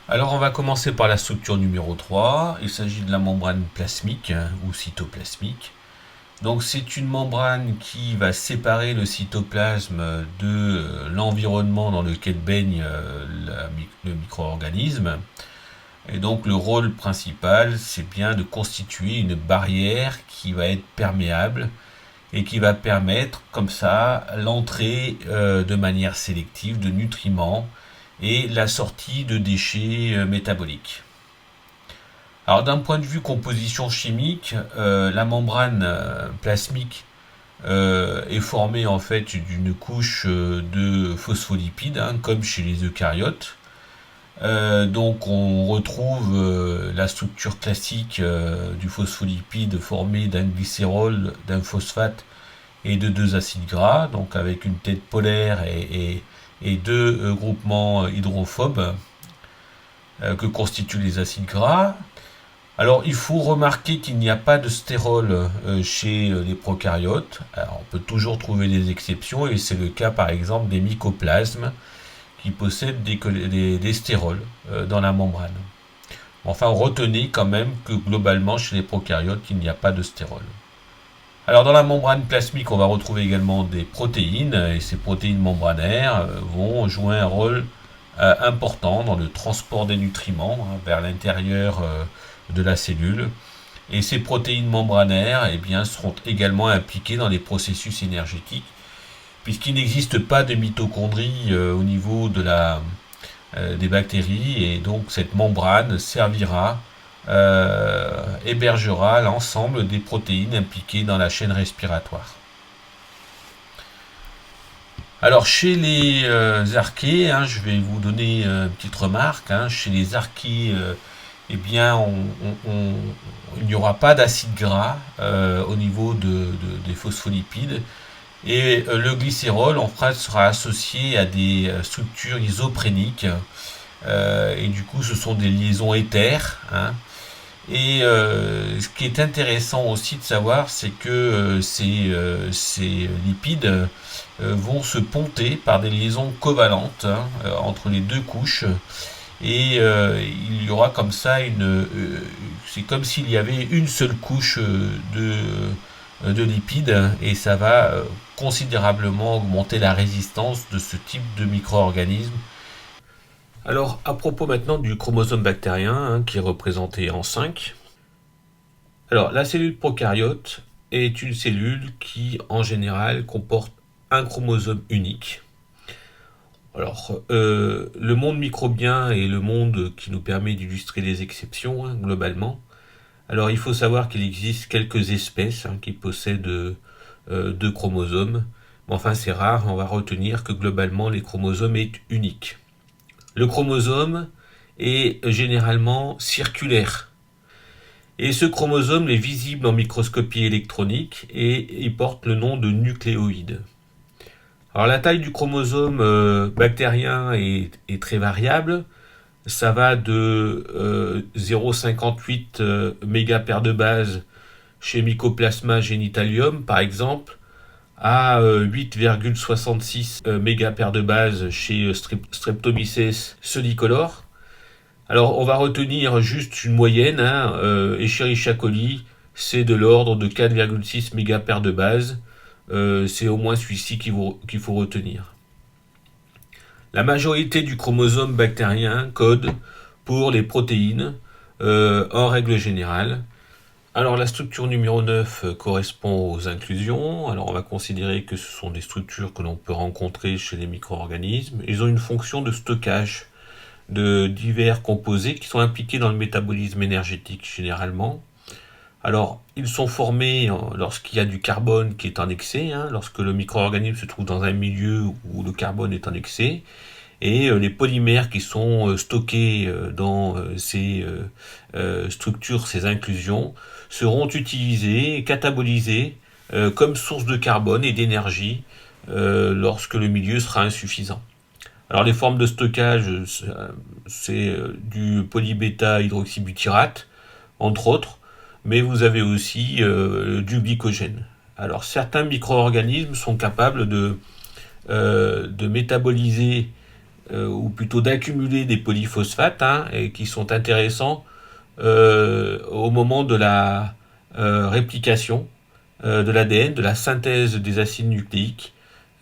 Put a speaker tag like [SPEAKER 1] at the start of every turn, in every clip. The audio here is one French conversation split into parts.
[SPEAKER 1] Alors on va commencer par la structure numéro 3. Il s'agit de la membrane plasmique ou cytoplasmique. Donc c'est une membrane qui va séparer le cytoplasme de l'environnement dans lequel baigne le micro-organisme. Et donc le rôle principal, c'est bien de constituer une barrière qui va être perméable et qui va permettre comme ça l'entrée de manière sélective de nutriments et la sortie de déchets métaboliques. Alors d'un point de vue composition chimique, la membrane plasmique est formée en fait d'une couche de phospholipides, comme chez les eucaryotes. Donc on retrouve la structure classique du phospholipide formé d'un glycérol, d'un phosphate et de deux acides gras, donc avec une tête polaire et deux groupements hydrophobes que constituent les acides gras. Alors il faut remarquer qu'il n'y a pas de stérol chez les prokaryotes. Alors, on peut toujours trouver des exceptions et c'est le cas par exemple des mycoplasmes qui possèdent des stérols dans la membrane. Enfin, retenez quand même que globalement chez les prokaryotes, il n'y a pas de stérol. Alors dans la membrane plasmique, on va retrouver également des protéines, et ces protéines membranaires vont jouer un rôle important dans le transport des nutriments vers l'intérieur de la cellule. Et ces protéines membranaires seront également impliquées dans les processus énergétiques, puisqu'il n'existe pas de mitochondrie au niveau des bactéries, et donc cette membrane hébergera l'ensemble des protéines impliquées dans la chaîne respiratoire. Alors chez les archées, je vais vous donner une petite remarque, chez les archées, il n'y aura pas d'acide gras au niveau des phospholipides, et le glycérol en fait sera associé à des structures isopréniques, et du coup ce sont des liaisons éthères. Et ce qui est intéressant aussi de savoir, c'est que ces lipides vont se ponter par des liaisons covalentes entre les deux couches. Et il y aura comme ça c'est comme s'il y avait une seule couche de lipides, et ça va considérablement augmenter la résistance de ce type de micro-organisme. Alors, à propos maintenant du chromosome bactérien, qui est représenté en 5. Alors, la cellule prokaryote est une cellule qui, en général, comporte un chromosome unique. Alors, le monde microbien est le monde qui nous permet d'illustrer les exceptions, globalement. Alors, il faut savoir qu'il existe quelques espèces qui possèdent deux chromosomes. Mais enfin, c'est rare, on va retenir que globalement, les chromosomes sont uniques. Le chromosome est généralement circulaire. Et ce chromosome est visible en microscopie électronique et il porte le nom de nucléoïde. Alors la taille du chromosome bactérien est très variable. Ça va de 0,58 mégapaires de base chez Mycoplasma genitalium par exemple, à 8,66 mégapaires de base chez Streptomyces solicolor. Alors on va retenir juste une moyenne, Escherichia coli, c'est de l'ordre de 4,6 mégapaires de base. C'est au moins celui-ci qu'il faut retenir. La majorité du chromosome bactérien code pour les protéines, en règle générale. Alors la structure numéro 9 correspond aux inclusions. Alors on va considérer que ce sont des structures que l'on peut rencontrer chez les micro-organismes. Ils ont une fonction de stockage de divers composés qui sont impliqués dans le métabolisme énergétique généralement. Alors ils sont formés lorsqu'il y a du carbone qui est en excès, lorsque le micro-organisme se trouve dans un milieu où le carbone est en excès. Et les polymères qui sont stockés dans ces structures, ces inclusions, seront utilisés, catabolisés comme source de carbone et d'énergie lorsque le milieu sera insuffisant. Alors les formes de stockage, c'est du polybêta hydroxybutyrate, entre autres, mais vous avez aussi du glycogène. Alors certains micro-organismes sont capables de métaboliser ou plutôt d'accumuler des polyphosphates, hein, et qui sont intéressants au moment de la réplication de l'ADN, de la synthèse des acides nucléiques.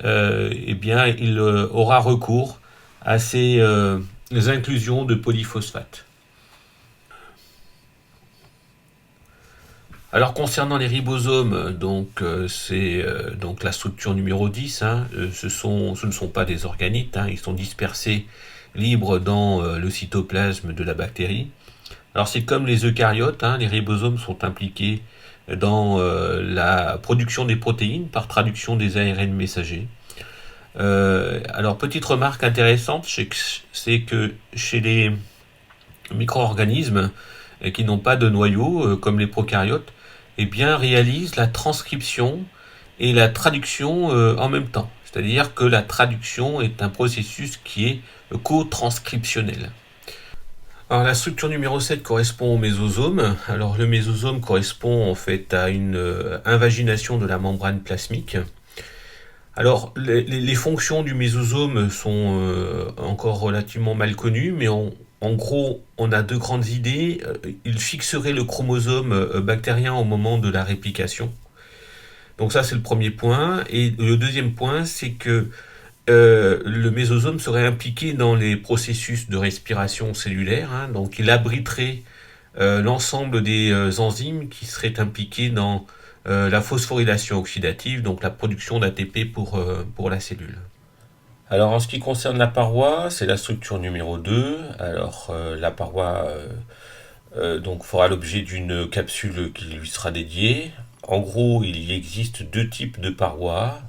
[SPEAKER 1] Eh bien, il aura recours à ces inclusions de polyphosphates. Alors concernant les ribosomes, donc c'est donc la structure numéro 10, hein, ce ne sont pas des organites, hein, ils sont dispersés libres dans le cytoplasme de la bactérie. Alors c'est comme les eucaryotes, hein, les ribosomes sont impliqués dans la production des protéines par traduction des ARN messagers. Alors petite remarque intéressante, c'est que chez les micro-organismes qui n'ont pas de noyau, comme les prokaryotes, eh bien, réalisent la transcription et la traduction en même temps. C'est-à-dire que la traduction est un processus qui est co-transcriptionnel. Alors la structure numéro 7 correspond au mésosome. Alors le mésosome correspond en fait à une invagination de la membrane plasmique. Alors les fonctions du mésosome sont encore relativement mal connues, mais en gros, on a deux grandes idées. Il fixerait le chromosome bactérien au moment de la réplication. Donc ça, c'est le premier point. Et le deuxième point, c'est que le mésosome serait impliqué dans les processus de respiration cellulaire. Hein, donc il abriterait l'ensemble des enzymes qui seraient impliquées dans la phosphorylation oxydative, donc la production d'ATP pour la cellule. Alors en ce qui concerne la paroi, c'est la structure numéro 2. Alors la paroi donc fera l'objet d'une capsule qui lui sera dédiée. En gros, il existe deux types de parois.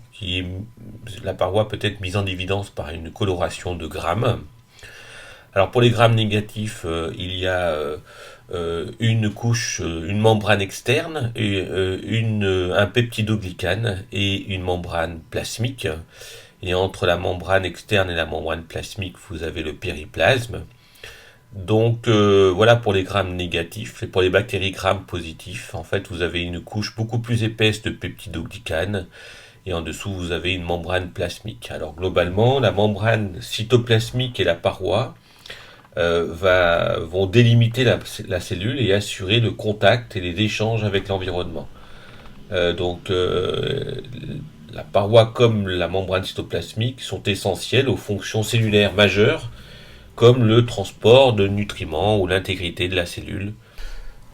[SPEAKER 1] La paroi peut être mise en évidence par une coloration de grammes. Alors pour les grammes négatifs, il y a une couche, une membrane externe, et un peptidoglycane et une membrane plasmique. Et entre la membrane externe et la membrane plasmique, vous avez le périplasme. Donc voilà pour les grammes négatifs. Et pour les bactéries grammes positifs, en fait, vous avez une couche beaucoup plus épaisse de peptidoglycane. Et en dessous, vous avez une membrane plasmique. Alors globalement, la membrane cytoplasmique et la paroi vont délimiter la cellule et assurer le contact et les échanges avec l'environnement. Donc la paroi comme la membrane cytoplasmique sont essentielles aux fonctions cellulaires majeures comme le transport de nutriments ou l'intégrité de la cellule.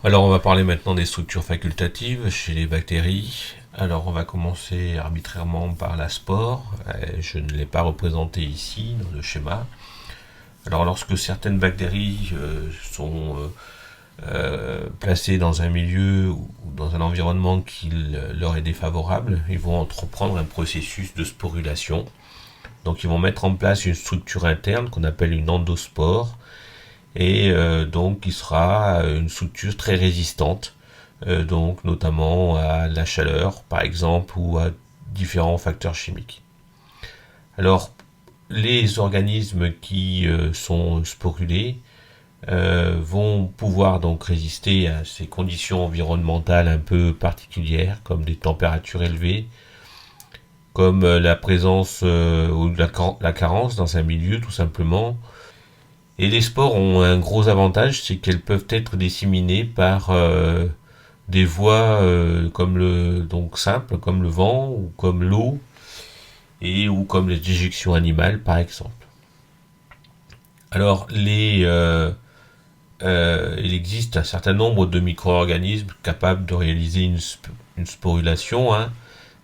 [SPEAKER 1] Alors on va parler maintenant des structures facultatives chez les bactéries. Alors on va commencer arbitrairement par la spore. Je ne l'ai pas représenté ici dans le schéma. Alors lorsque certaines bactéries sont placées dans un milieu ou dans un environnement qui leur est défavorable, ils vont entreprendre un processus de sporulation. Donc ils vont mettre en place une structure interne qu'on appelle une endospore et donc qui sera une structure très résistante, donc notamment à la chaleur par exemple ou à différents facteurs chimiques. Alors les organismes qui sont sporulés vont pouvoir donc résister à ces conditions environnementales un peu particulières comme des températures élevées, comme la présence ou la carence dans un milieu tout simplement. Et les spores ont un gros avantage, c'est qu'elles peuvent être disséminées par des voies donc simples, comme le vent ou comme l'eau, ou comme les déjections animales par exemple. Alors il existe un certain nombre de micro-organismes capables de réaliser une sporulation, hein.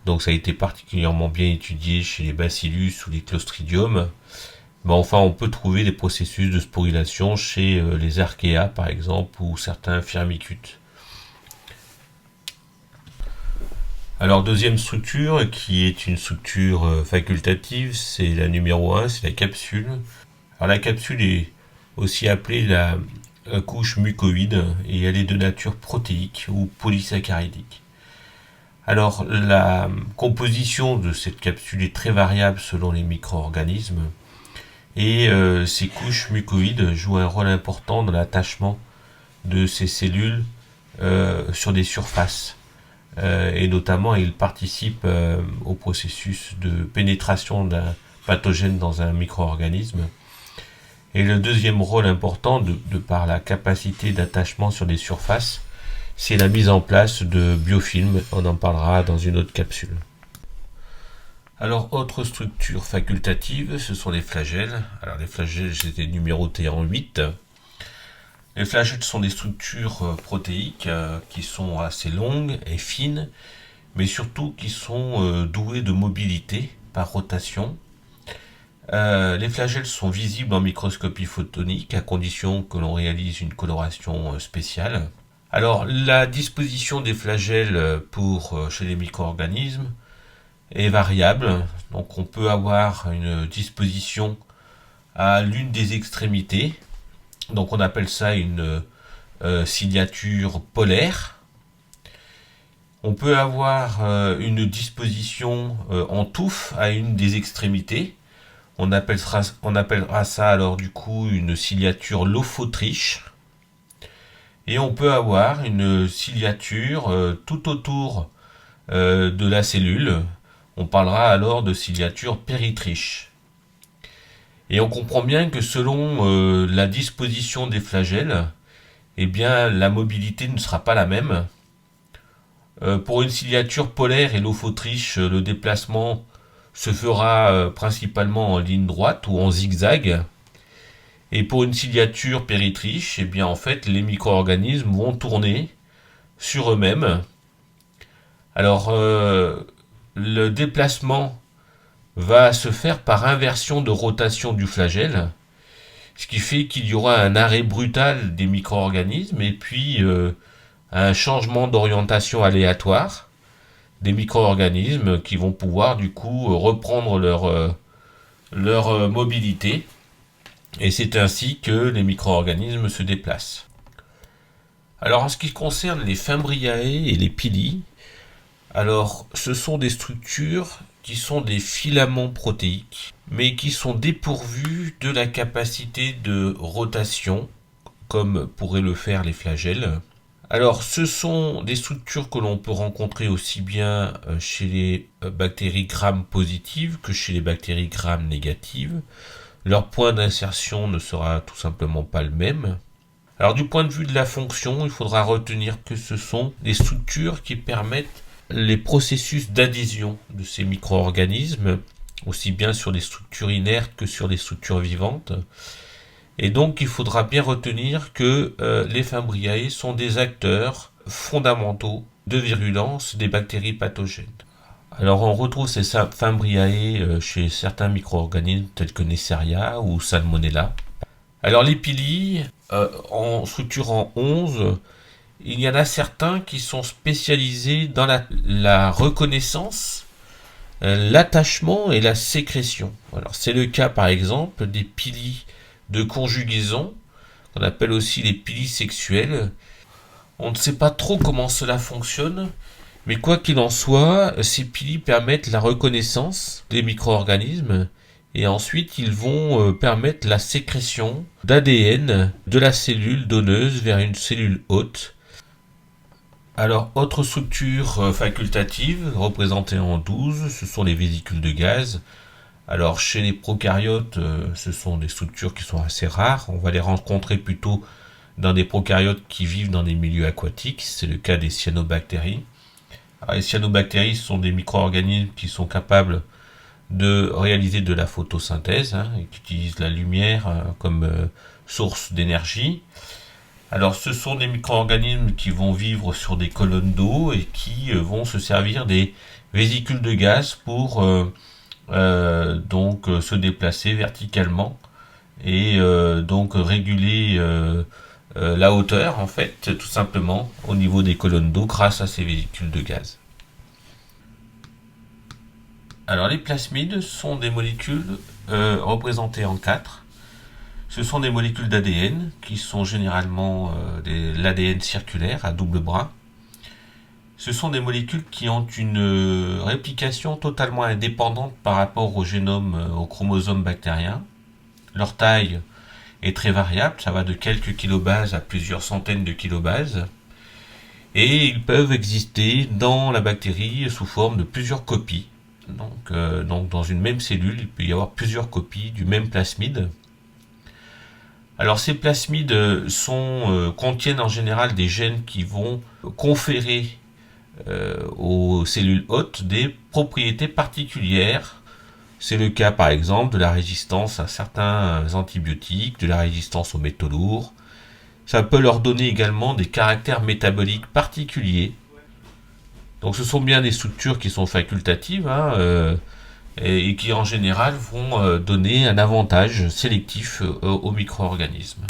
[SPEAKER 1] Donc ça a été particulièrement bien étudié chez les bacillus ou les clostridiums. Mais enfin, on peut trouver des processus de sporulation chez les archéas, par exemple, ou certains firmicutes. Alors, deuxième structure, qui est une structure facultative, c'est la numéro 1, c'est la capsule. Alors, la capsule est aussi appelée la couche mucoïde, et elle est de nature protéique ou polysaccharidique. Alors, la composition de cette capsule est très variable selon les micro-organismes. Et ces couches mucoïdes jouent un rôle important dans l'attachement de ces cellules sur des surfaces. Et notamment, ils participent au processus de pénétration d'un pathogène dans un micro-organisme. Et le deuxième rôle important, de par la capacité d'attachement sur des surfaces, c'est la mise en place de biofilms. On en parlera dans une autre capsule. Alors, autre structure facultative, ce sont les flagelles. Alors, les flagelles, j'étais numérotés en 8. Les flagelles sont des structures protéiques qui sont assez longues et fines, mais surtout qui sont douées de mobilité par rotation. Les flagelles sont visibles en microscopie photonique à condition que l'on réalise une coloration spéciale. Alors, la disposition des flagelles chez les micro-organismes est variable. Donc, on peut avoir une disposition à l'une des extrémités. Donc, on appelle ça une ciliature polaire. On peut avoir une disposition en touffe à une des extrémités. On appellera ça alors du coup une ciliature lophotriche. Et on peut avoir une ciliature tout autour de la cellule. On parlera alors de ciliature péritriche. Et on comprend bien que selon la disposition des flagelles, eh bien la mobilité ne sera pas la même. Pour une ciliature polaire et lophotriche, le déplacement se fera principalement en ligne droite ou en zigzag. Et pour une ciliature péritriche, eh bien en fait les micro-organismes vont tourner sur eux-mêmes. Alors le déplacement va se faire par inversion de rotation du flagelle, ce qui fait qu'il y aura un arrêt brutal des micro-organismes et puis un changement d'orientation aléatoire des micro-organismes qui vont pouvoir du coup reprendre leur mobilité. Et c'est ainsi que les micro-organismes se déplacent. Alors en ce qui concerne les Fimbriae et les pili, alors ce sont des structures qui sont des filaments protéiques, mais qui sont dépourvus de la capacité de rotation, comme pourraient le faire les flagelles. Alors ce sont des structures que l'on peut rencontrer aussi bien chez les bactéries Gram positives que chez les bactéries Gram négatives. Leur point d'insertion ne sera tout simplement pas le même. Alors du point de vue de la fonction, il faudra retenir que ce sont des structures qui permettent les processus d'adhésion de ces micro-organismes, aussi bien sur les structures inertes que sur les structures vivantes. Et donc il faudra bien retenir que les Fimbriae sont des acteurs fondamentaux de virulence des bactéries pathogènes. Alors on retrouve ces Fimbriae chez certains micro-organismes tels que Neisseria ou Salmonella. Alors les pili, en structure en 11, il y en a certains qui sont spécialisés dans la reconnaissance, l'attachement et la sécrétion. Alors c'est le cas par exemple des pili de conjugaison, qu'on appelle aussi les pili sexuels. On ne sait pas trop comment cela fonctionne, mais quoi qu'il en soit, ces pili permettent la reconnaissance des micro-organismes et ensuite ils vont permettre la sécrétion d'ADN de la cellule donneuse vers une cellule hôte. Alors, autre structure facultative, représentée en 12, ce sont les vésicules de gaz. Alors, chez les prokaryotes, ce sont des structures qui sont assez rares. On va les rencontrer plutôt dans des prokaryotes qui vivent dans des milieux aquatiques. C'est le cas des cyanobactéries. Alors, les cyanobactéries sont des micro-organismes qui sont capables de réaliser de la photosynthèse, et qui utilisent la lumière comme source d'énergie. Alors ce sont des micro-organismes qui vont vivre sur des colonnes d'eau et qui vont se servir des vésicules de gaz pour donc se déplacer verticalement et donc réguler la hauteur en fait tout simplement au niveau des colonnes d'eau grâce à ces vésicules de gaz. Alors les plasmides sont des molécules représentées en 4. Ce sont des molécules d'ADN qui sont généralement l'ADN circulaire à double bras. Ce sont des molécules qui ont une réplication totalement indépendante par rapport au génome, au chromosome bactérien. Leur taille est très variable, ça va de quelques kilobases à plusieurs centaines de kilobases. Et ils peuvent exister dans la bactérie sous forme de plusieurs copies. Donc dans une même cellule, il peut y avoir plusieurs copies du même plasmide. Alors ces plasmides contiennent en général des gènes qui vont conférer aux cellules hôtes des propriétés particulières. C'est le cas par exemple de la résistance à certains antibiotiques, de la résistance aux métaux lourds. Ça peut leur donner également des caractères métaboliques particuliers. Donc ce sont bien des structures qui sont facultatives et qui en général vont donner un avantage sélectif aux micro-organismes.